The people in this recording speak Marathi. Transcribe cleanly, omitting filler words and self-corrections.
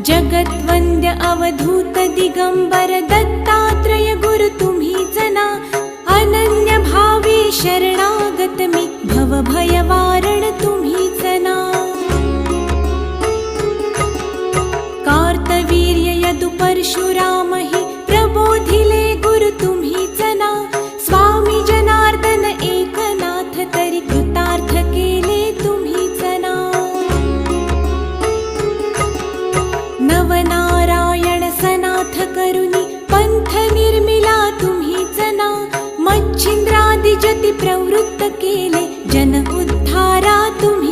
जगद्वन्द्य अवधूत दिगंबर दत्तात्रय गुरु तुम्हीच ना. अनन्य भावे शरणागत मी भवभयवारण तुम्हीच ना. कार्तवीर्य यदु परशुराम हि प्रबोधिले गुरु तुम्हीच ना. स्वामी जनार्दन एकनाथ तरी कृतार्थ केले तुम्हीच ना. नवनारायण सनाथ करुनी पंथ निर्मिला तुम्हीच ना. मच्छिंद्रादि जति प्रवृत्त केले जन उद्धारा तुम्ही